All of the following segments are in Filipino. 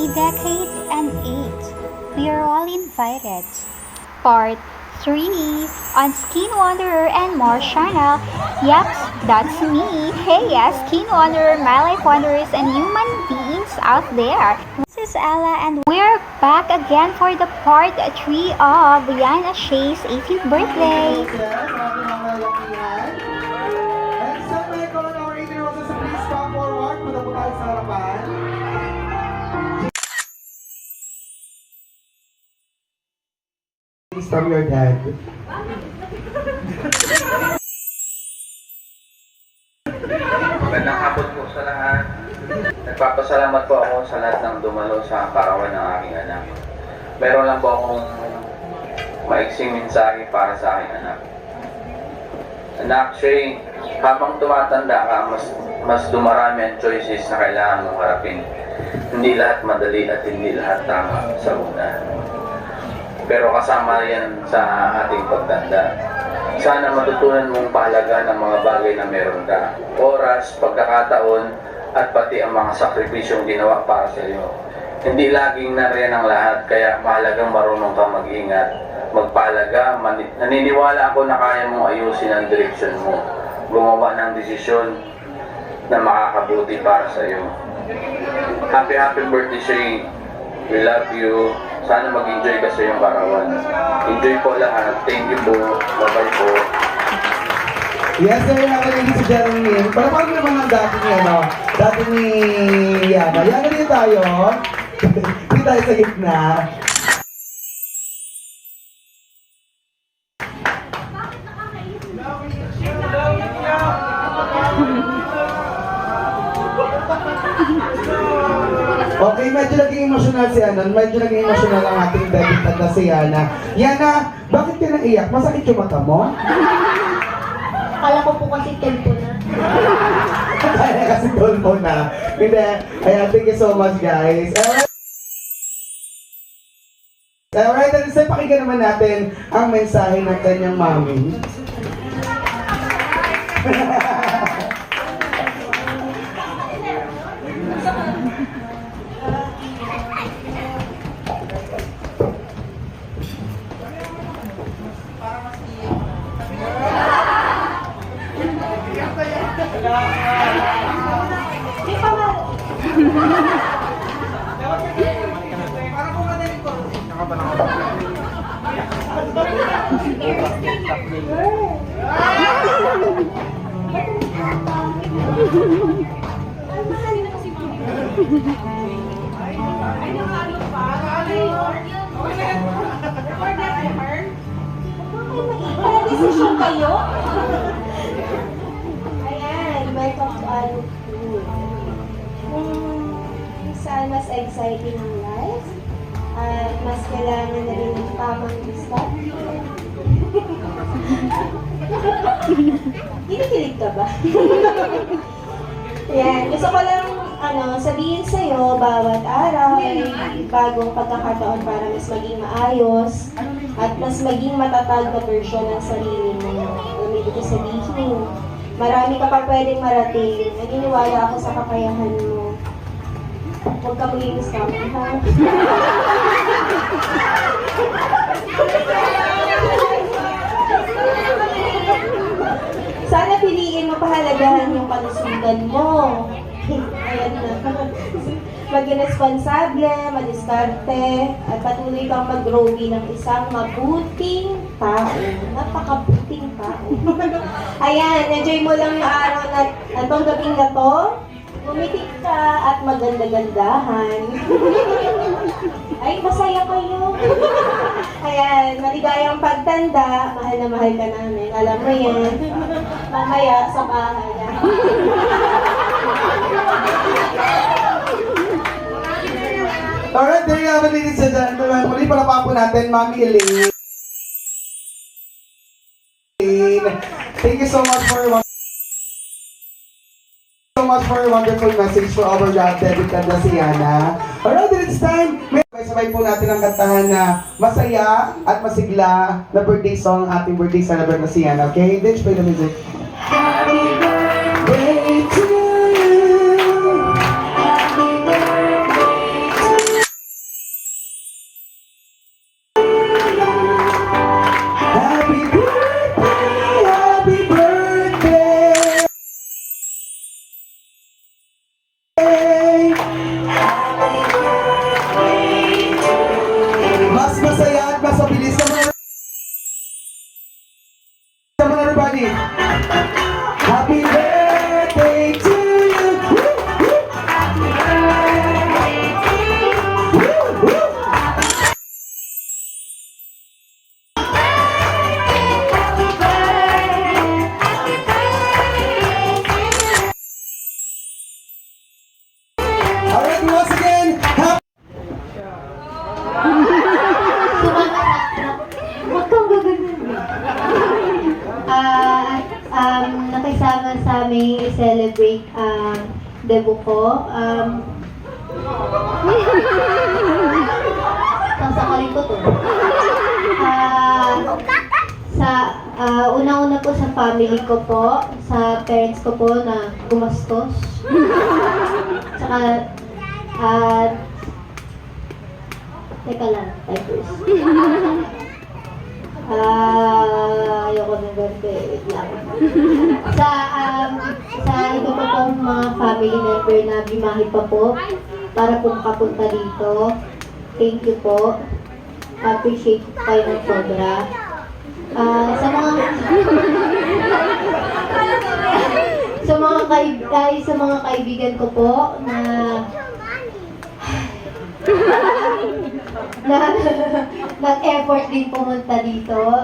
a decade and age. We are all invited. Part 3 on Skin Wanderer and More channel. Yep, that's me. Hey, Skin Wanderer, my life wanderers, and human beings out there. This is Ella, and we're back again for the part 3 of Yana Shay's 18th birthday. From your dad. Magandang hapon po sa lahat. Nagpapasalamat po ako sa lahat ng dumalo sa parawan ng aking anak. Meron lang po akong maiksing mensahe para sa aking anak. Anak, Shay, habang tumatanda ka, mas dumarami ang choices na kailangan mong harapin. Hindi lahat madali at hindi lahat tama sa una. Pero kasama yan sa ating pagtanda. Sana matutunan mong pahalaga ng mga bagay na meron ka. Oras, pagkakataon, at pati ang mga sakripisyong ginawa para sa iyo. Hindi laging nariyan ang lahat, kaya mahalagang marunong kang mag-ingat. Magpahalaga, naniniwala ako na kaya mong ayusin ang direksyon mo. Gumawa ng desisyon na makakabuti para sa iyo. Happy birthday, Shay. We love you. Sana mag-enjoy ka sa iyong parawan. Enjoy po lahat. Thank you po. Bye-bye po. Yes, sir. Ladies and gentlemen. Palapag naman ang dati niya, no? Dati ni Yana. Yana dito tayo. Dito tayo sa gitna. Okay, medyo naging emotional si Yana. Medyo naging emotional ang ating debut at si Yana. Yana, bakit ka naiyak? Masakit yung mata mo? Akala ko po kasi tempo na. Kaya kasi tulpo na. Hindi. Ayan, thank you so much, guys. Alright, and so pakinggan naman natin ang mensahe ng kanyang mami. Desisyon kayo? Ayan, welcome to our food. Saan mas exciting ang life? At mas kailangan na rin ng tamang discard? Kinikilig ka ba? Yan, gusto ko lang sabihin sa'yo, bawat araw ay bagong pagkakataon para mas maging maayos at mas maging matatag na version ng sarili mo. Ibig ko sabihin, marami ka pa pwedeng marating. Naniniwala ako sa kakayahan mo. Huwag ka maging scammer, ha? Sana piliin mo pahalagahan yung kalusugan mo. Ayan na. Maging responsable, madiskarte, at patuloy kang mag-grow ng isang mabuting tao. Napakabuting tao. Ayan, enjoy mo lang yung araw na itong gabing na to. Gumitik ka at maganda-gandahan. Ay, masaya kayo. Ayan, maligayang pagtanda. Mahal na mahal ka namin. Alam mo yan. Mamaya sa bahay. Alright, there you have it, ladies and gentlemen. Muli pala po natin, Mami Elaine. Thank you so much for a wonderful message for our debut na si Yana. Alright, it's time. Sabay po natin ang kantahan na masaya at masigla na birthday song, ating birthday celebrant na si Yana. Okay? Let's play the music. Happy birthday to you. Happy birthday to you. sa amin i-celebrate ang debut ko. Sasakalin ko to. Una-una po sa family ko po, sa parents ko po na gumastos. Tsaka, teka lang, typers. Ayoko ng ganito eh, wait lang. Sa iba pa pong mga family member na bimahe pa po, para po makapunta dito. Thank you po. Appreciate kayo ng sobra. Sa mga kaibigan ko po na nag-effort din pumunta dito.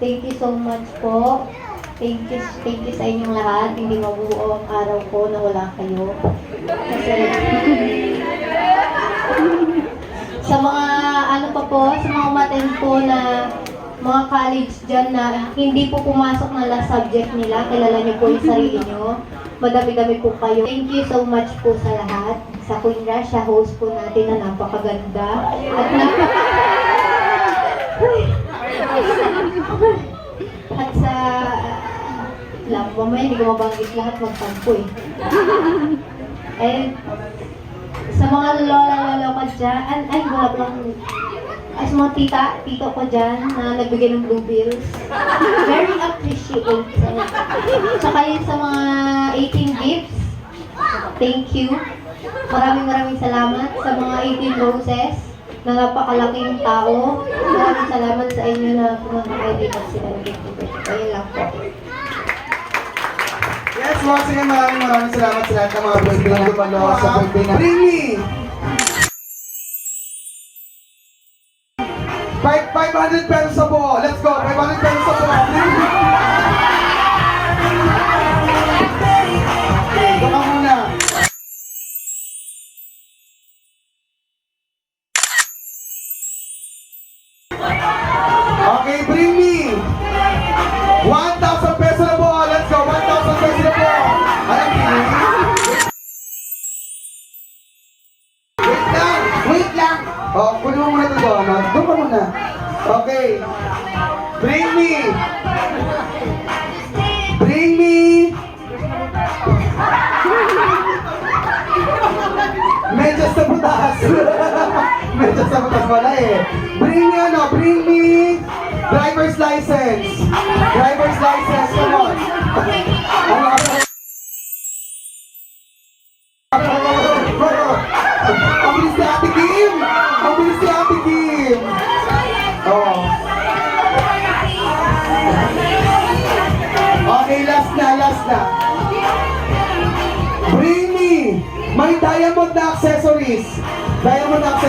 Thank you so much po. Thank you sa inyong lahat. Hindi mabuo ang araw ko na wala kayo. Kasi sa mga sa mga umattend po na mga college dyan na hindi po pumasok na last subject nila, kilala niyo po yung sarili niyo. Madami-dami po kayo. Thank you so much po sa lahat. Sa Queen Rasha, host po natin na napakaganda. At sa mamaya hindi ko mabanggit lahat, magtampo eh. And sa mga lola ko dyan, wala po lang, sa mga tito ko dyan na nagbigay ng blue bills. Very appreciated. Tsaka yun sa mga 18 gifts, thank you. Maraming salamat sa mga 18 roses na napakalaking tao. Maraming salamat sa inyo na pumunta kayo dito sila ng gift. Ayun lang po. Yes, once again, maraming salamat sa lahat ng mga birthday na dumalo sa birthday na Ringy! 500 pesos sa buo. Let's go. 500 pesos sa buo. Ito ka muna. Okay, bring me 1,000 pesos na buo. Let's go. 1,000 pesos na buo. Alam niyo? Wait lang. Oh, kunin mo muna ito doon. Doon ka muna. Okay. Bring me. Medyo sa butas. Medyo sa butas wala eh. Bring me driver's license. Driver's license, come on. Ang bilis ni Ate Kim! Ang bilis ni Ate Kim! Oh. Okay, last na. Bring me my diamond na accessories. Eto na.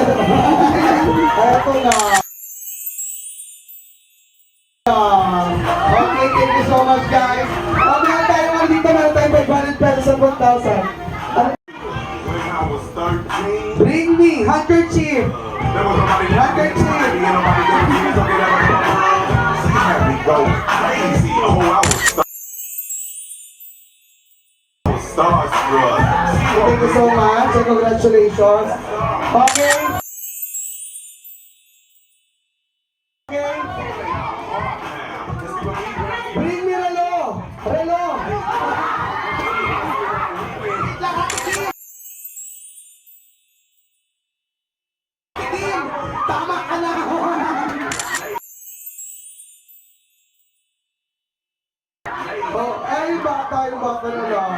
Okay, thank you so much guys. Meron tayo mga dito, meron tayong 500 pesos sa 1,000. Bring me handkerchief. Thank you so much and congratulations. Okay. Bring me relo. Tama ka na! Oh, ay, bata na lang.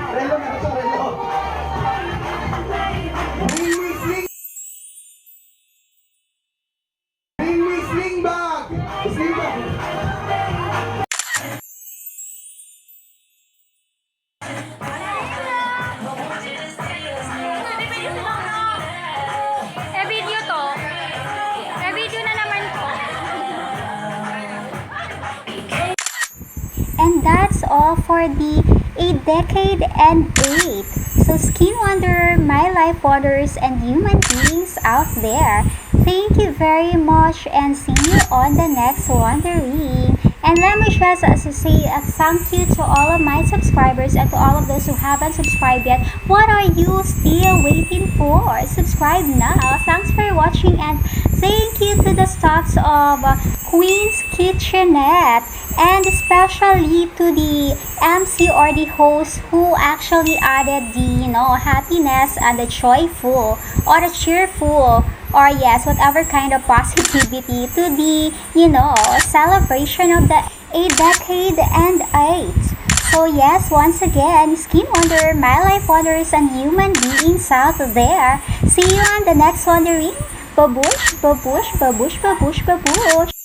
Relo na siya, relo. Bring me sling bag. Video na naman po. And that's all for the A Decade and 8. So Skin Wanderer, My Life Wonders, and human beings out there, thank you very much and see you on the next Wondering. And let me just say a thank you to all of my subscribers and to all of those who haven't subscribed yet. What are you still waiting for? Subscribe now. Thanks for watching and thank you to the stocks of Queen's Kitchenette and especially to the MC or the host who actually added the happiness and the joyful or the cheerful or yes, whatever kind of positivity to the, celebration of the 8 decade and 8. So yes, once again, Skin Wonder, my life wonders, and human beings out there. See you on the next wondering. Babush, babush, babush, babush, babush.